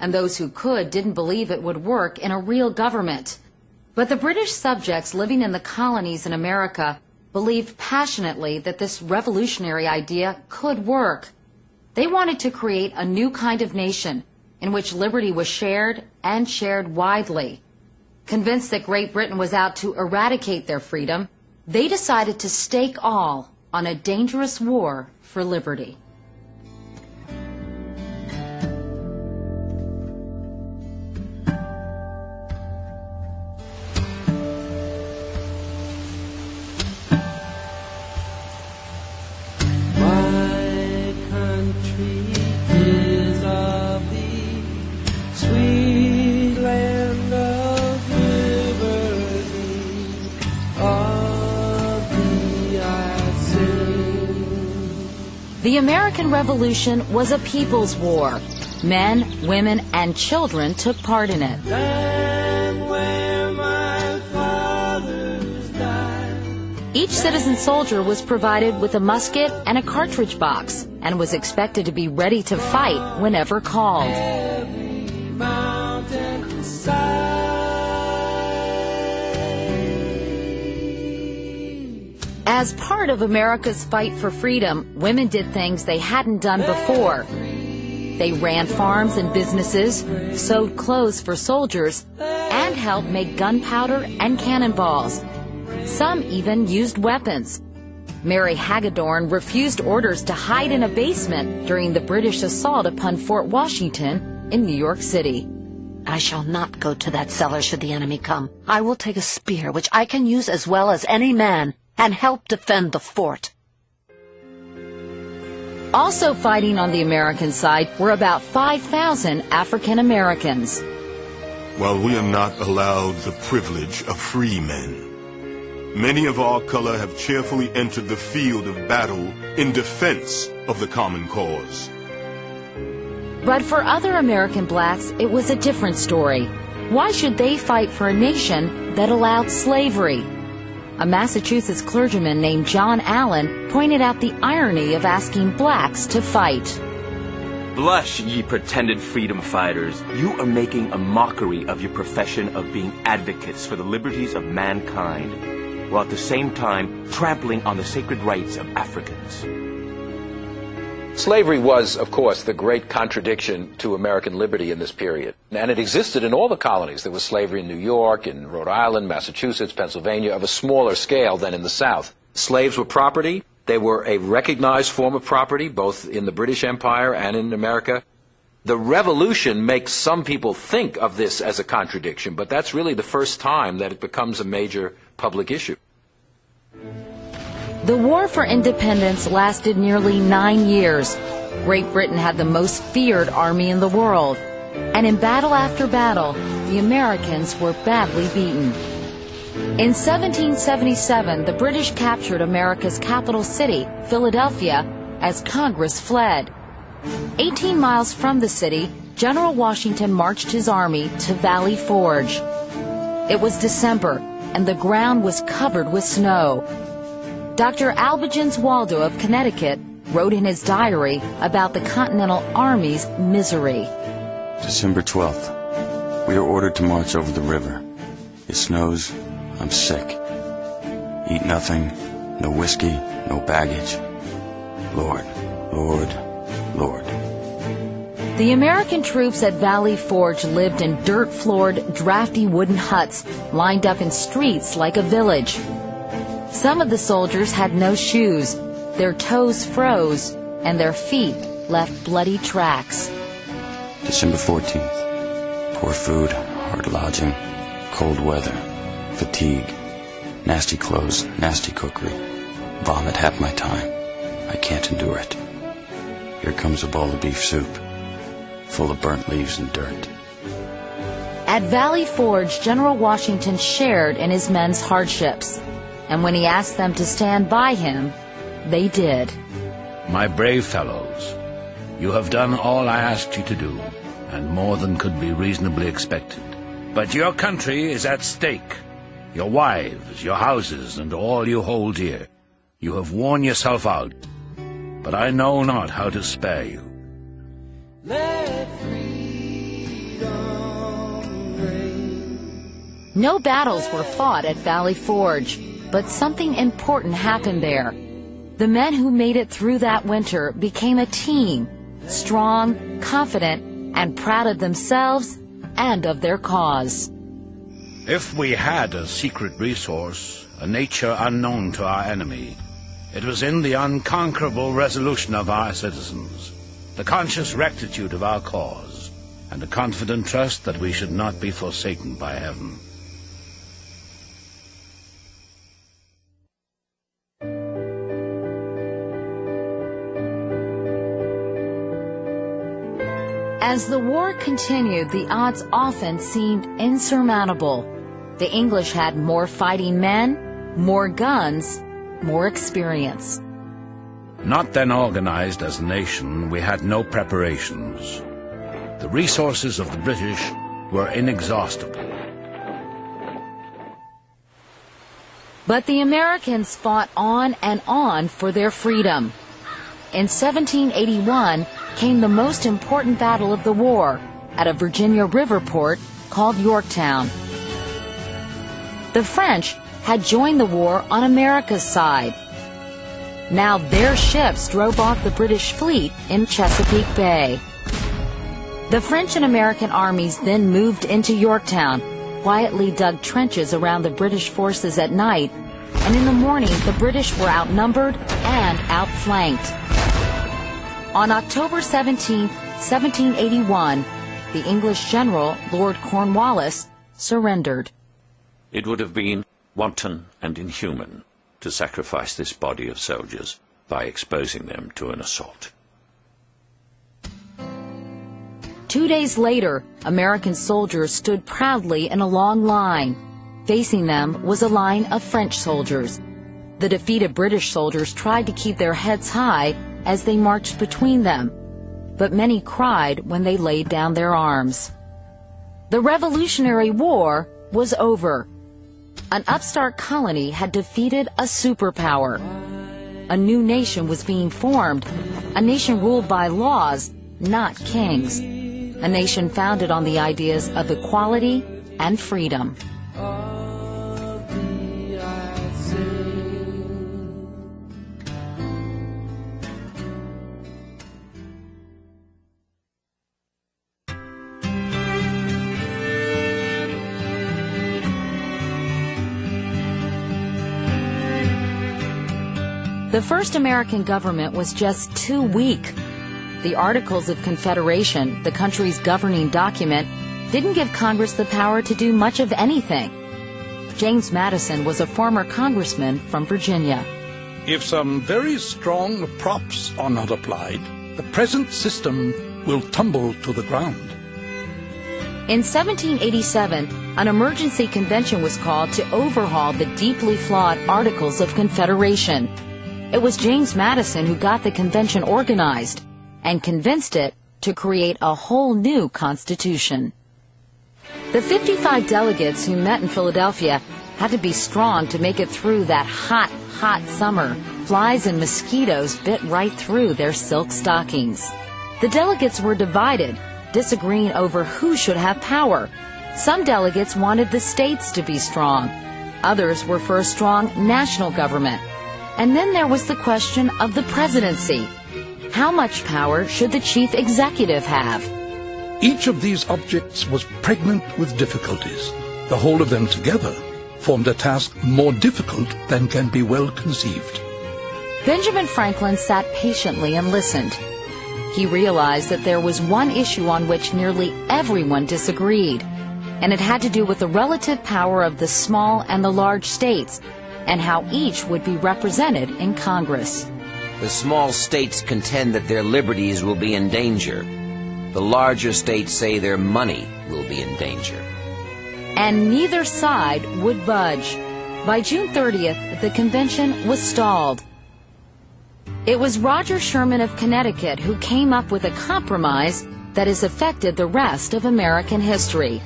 and those who could didn't believe it would work in a real government. But the British subjects living in the colonies in America believed passionately that this revolutionary idea could work. They wanted to create a new kind of nation in which liberty was shared and shared widely. Convinced that Great Britain was out to eradicate their freedom, they decided to stake all on a dangerous war for liberty. The American Revolution was a people's war. Men, women, and children took part in it. Each citizen soldier was provided with a musket and a cartridge box and was expected to be ready to fight whenever called. As part of America's fight for freedom, women did things they hadn't done before. They ran farms and businesses, sewed clothes for soldiers, and helped make gunpowder and cannonballs. Some even used weapons. Mary Hagedorn refused orders to hide in a basement during the British assault upon Fort Washington in New York City. I shall not go to that cellar should the enemy come. I will take a spear, which I can use as well as any man, and help defend the fort. Also fighting on the American side were about 5,000 African Americans. While we are not allowed the privilege of free men, many of our color have cheerfully entered the field of battle in defense of the common cause. But for other American blacks, it was a different story. Why should they fight for a nation that allowed slavery? A Massachusetts clergyman named John Allen pointed out the irony of asking blacks to fight. Blush, ye pretended freedom fighters. You are making a mockery of your profession of being advocates for the liberties of mankind, while at the same time trampling on the sacred rights of Africans. Slavery was, of course, the great contradiction to American liberty in this period. And it existed in all the colonies. There was slavery in New York, in Rhode Island, Massachusetts, Pennsylvania, of a smaller scale than in the South. Slaves were property. They were a recognized form of property, both in the British Empire and in America. The Revolution makes some people think of this as a contradiction, but that's really the first time that it becomes a major public issue. The war for independence lasted nearly 9 years. Great Britain had the most feared army in the world. And in battle after battle, the Americans were badly beaten. In 1777, the British captured America's capital city, Philadelphia, as Congress fled. 18 miles from the city, General Washington marched his army to Valley Forge. It was December, and the ground was covered with snow. Dr. Albigans Waldo of Connecticut wrote in his diary about the Continental Army's misery. December 12th. We are ordered to march over the river. It snows. I'm sick. Eat nothing. No whiskey. No baggage. Lord, Lord, Lord. The American troops at Valley Forge lived in dirt-floored, drafty wooden huts lined up in streets like a village. Some of the soldiers had no shoes, their toes froze, and their feet left bloody tracks. December 14th. Poor food, hard lodging, cold weather, fatigue, nasty clothes, nasty cookery, vomit half my time. I can't endure it. Here comes a bowl of beef soup, full of burnt leaves and dirt. At Valley Forge, General Washington shared in his men's hardships. And when he asked them to stand by him, they did. My brave fellows, you have done all I asked you to do, and more than could be reasonably expected. But your country is at stake. Your wives, your houses, and all you hold dear. You have worn yourself out, but I know not how to spare you. Let freedom No battles were fought at Valley Forge, but something important happened there. The men who made it through that winter became a team, strong, confident, and proud of themselves and of their cause. If we had a secret resource, a nature unknown to our enemy, it was in the unconquerable resolution of our citizens, the conscious rectitude of our cause, and the confident trust that we should not be forsaken by heaven. As the war continued, the odds often seemed insurmountable. The English had more fighting men, more guns, more experience. Not then organized as a nation, we had no preparations. The resources of the British were inexhaustible. But the Americans fought on and on for their freedom. In 1781 came the most important battle of the war at a Virginia river port called Yorktown. The French had joined the war on America's side. Now their ships drove off the British fleet in Chesapeake Bay. The French and American armies then moved into Yorktown, quietly dug trenches around the British forces at night, and in the morning the British were outnumbered and outflanked. On October 17, 1781, the English general, Lord Cornwallis, surrendered. It would have been wanton and inhuman to sacrifice this body of soldiers by exposing them to an assault. 2 days later, American soldiers stood proudly in a long line. Facing them was a line of French soldiers. The defeated British soldiers tried to keep their heads high as they marched between them, but many cried when they laid down their arms. The Revolutionary War was over. An upstart colony had defeated a superpower. A new nation was being formed, a nation ruled by laws, not kings, a nation founded on the ideas of equality and freedom. The first American government was just too weak. The Articles of Confederation, the country's governing document, didn't give Congress the power to do much of anything. James Madison was a former congressman from Virginia. If some very strong props are not applied, the present system will tumble to the ground. In 1787, an emergency convention was called to overhaul the deeply flawed Articles of Confederation. It was James Madison who got the convention organized and convinced it to create a whole new constitution. The 55 delegates who met in Philadelphia had to be strong to make it through that hot, hot summer. Flies and mosquitoes bit right through their silk stockings. The delegates were divided, disagreeing over who should have power. Some delegates wanted the states to be strong. Others were for a strong national government. And then there was the question of the presidency. How much power should the chief executive have? Each of these objects was pregnant with difficulties. The whole of them together formed a task more difficult than can be well conceived. Benjamin Franklin sat patiently and listened. He realized that there was one issue on which nearly everyone disagreed, and it had to do with the relative power of the small and the large states, and how each would be represented in Congress. The small states contend that their liberties will be in danger. The larger states say their money will be in danger. And neither side would budge. By June 30th, the convention was stalled. It was Roger Sherman of Connecticut who came up with a compromise that has affected the rest of American history.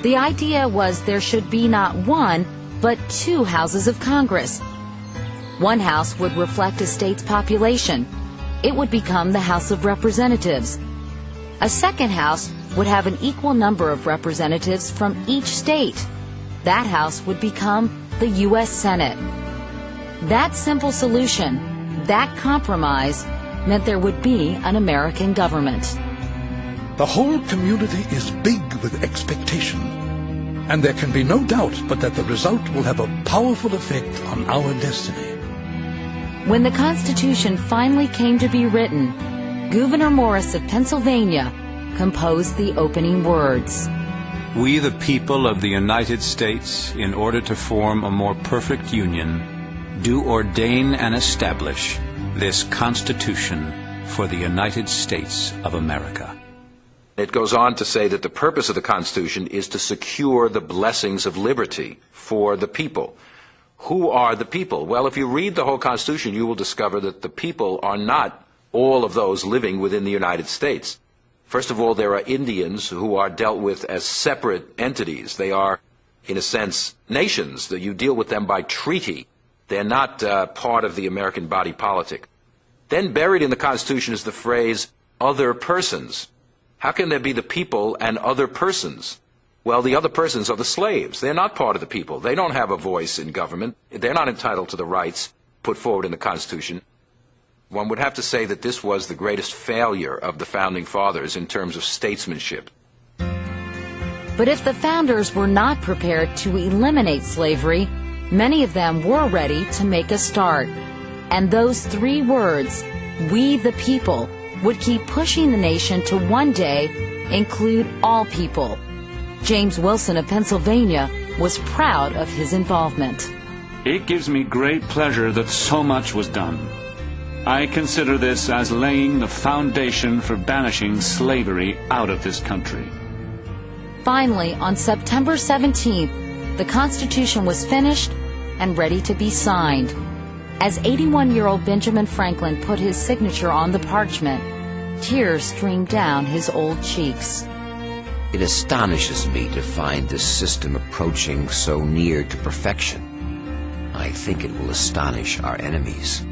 The idea was there should be not one, but two houses of Congress. One house would reflect a state's population. It would become the House of Representatives. A second house would have an equal number of representatives from each state. That house would become the U.S. Senate. That simple solution, that compromise, meant there would be an American government. The whole community is big with expectation, and there can be no doubt but that the result will have a powerful effect on our destiny. When the Constitution finally came to be written, Gouverneur Morris of Pennsylvania composed the opening words. We, the people of the United States, in order to form a more perfect union, do ordain and establish this Constitution for the United States of America. It goes on to say that the purpose of the Constitution is to secure the blessings of liberty for the people. Who are the people? Well, if you read the whole Constitution, you will discover that the people are not all of those living within the United States. First of all, there are Indians who are dealt with as separate entities. They are, in a sense, nations, that you deal with them by treaty. They're not part of the American body politic. Then buried in the Constitution is the phrase, other persons. How can there be the people and other persons? Well, the other persons are the slaves. They're not part of the people. They don't have a voice in government. They're not entitled to the rights put forward in the Constitution. One would have to say that this was the greatest failure of the Founding Fathers in terms of statesmanship. But if the founders were not prepared to eliminate slavery, many of them were ready to make a start. And those three words, we the people, would keep pushing the nation to one day include all people. James Wilson of Pennsylvania was proud of his involvement. It gives me great pleasure that so much was done. I consider this as laying the foundation for banishing slavery out of this country. Finally, on September 17th, the Constitution was finished and ready to be signed. As 81-year-old Benjamin Franklin put his signature on the parchment, tears streamed down his old cheeks. It astonishes me to find this system approaching so near to perfection. I think it will astonish our enemies.